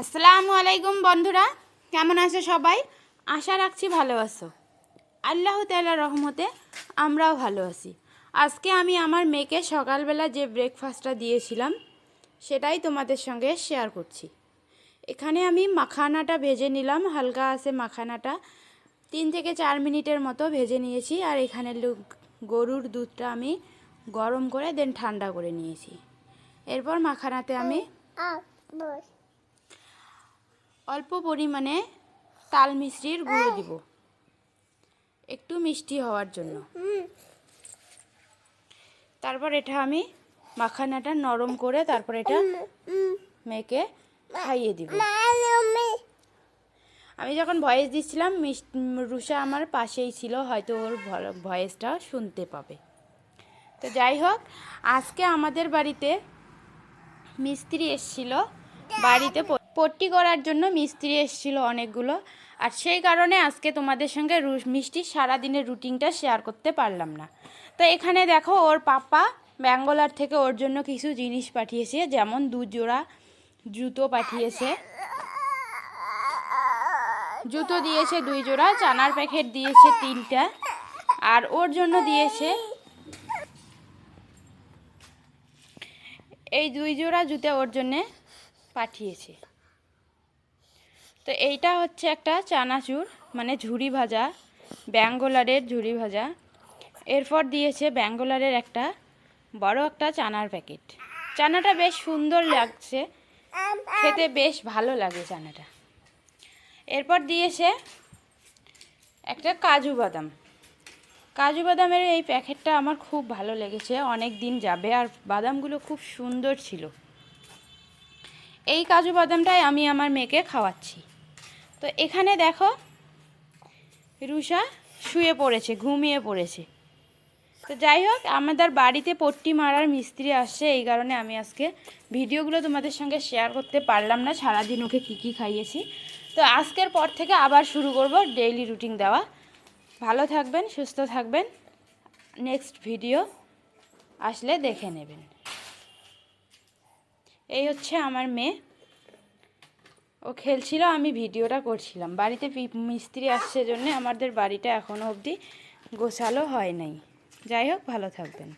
আসসালামু আলাইকুম বন্ধুরা, কেমন আছো সবাই? আশা রাখছি ভালো আছো। আল্লাহ তাআলার রহমতে আমরাও ভালো আছি। আজকে আমি আমার মেয়েকে সকালবেলা যে ব্রেকফাস্টটা দিয়েছিলাম সেটাই তোমাদের সঙ্গে শেয়ার করছি। এখানে আমি মাখানাটা ভেজে নিলাম, হালকা আছে মাখানাটা 3 থেকে 4 মিনিটের মতো ভেজে নিয়েছি। আর এখানে গরুর দুধটা আমি গরম করে দেন ঠান্ডা করে নিয়েছি। এরপর মাখানাতে আমি অল্প পরিমাণে তাল মিছরির গুঁড়ো দিব, একটু মিষ্টি হওয়ার জন্য। তারপর এটা আমি মাখানাটা নরম করে তারপর এটা মেয়েকে খাইয়ে দিব। আমি যখন ভয়েস দিচ্ছিলাম রুষা আমার পাশেই ছিল, হয়তো ওর ভয়েসটা শুনতে পাবে। তো যাই হোক, আজকে আমাদের বাড়িতে মিস্ত্রি এসেছিল, বাড়িতে পট্টি করার জন্য মিস্ত্রি এসেছিল অনেকগুলো। আর সেই কারণে আজকে তোমাদের সঙ্গে মিষ্টির সারাদিনের রুটিনটা শেয়ার করতে পারলাম না। তো এখানে দেখো, ওর পাপা ব্যাঙ্গালোর থেকে ওর জন্য কিছু জিনিস পাঠিয়েছে, যেমন 2 জোড়া জুতো পাঠিয়েছে, জুতো দিয়েছে 2 জোড়া, চানার প্যাকেট দিয়েছে 3টা, আর ওর জন্য দিয়েছে এই 2 জোড়া জুতো ওর জন্যে পাঠিয়েছে। তো এইটা হচ্ছে একটা চানাচুর, মানে ঝুরি ভাজা, ব্যাঙ্গালোরের ঝুরি ভাজা। এরপর দিয়েছে ব্যাঙ্গালোরের একটা বড় একটা চানার প্যাকেট। চানাটা বেশ সুন্দর লাগছে, খেতে বেশ ভালো লাগে চানাটা। এরপর দিয়েছে একটা কাজু বাদাম। কাজু বাদামের এই প্যাকেটটা আমার খুব ভালো লেগেছে, অনেক দিন যাবে, আর বাদামগুলো খুব সুন্দর ছিল। এই কাজু বাদামটাই আমি আমার মেয়েকে খাওয়াচ্ছি। তো এখানে দেখো, রুষা শুয়ে পড়েছে, ঘুমিয়ে পড়েছে। তো যাই হোক, আমাদের বাড়িতে পট্টি মারার মিস্ত্রি আসছে, এই কারণে আমি আজকে ভিডিওগুলো তোমাদের সঙ্গে শেয়ার করতে পারলাম না, সারাদিন ওকে কী খাইয়েছি। তো আজকের পর থেকে আবার শুরু করব ডেইলি রুটিন দেওয়া। ভালো থাকবেন, সুস্থ থাকবেন, নেক্সট ভিডিও আসলে দেখে নেবেন। এই হচ্ছে আমার মেয়ে, ও খেলছিল, আমি ভিডিওটা করছিলাম। বাড়িতে মিস্ত্রি আসছে জন্য আমাদের বাড়িটা এখনও অবধি গোছালো হয় নাই। যাই হোক, ভালো থাকবেন।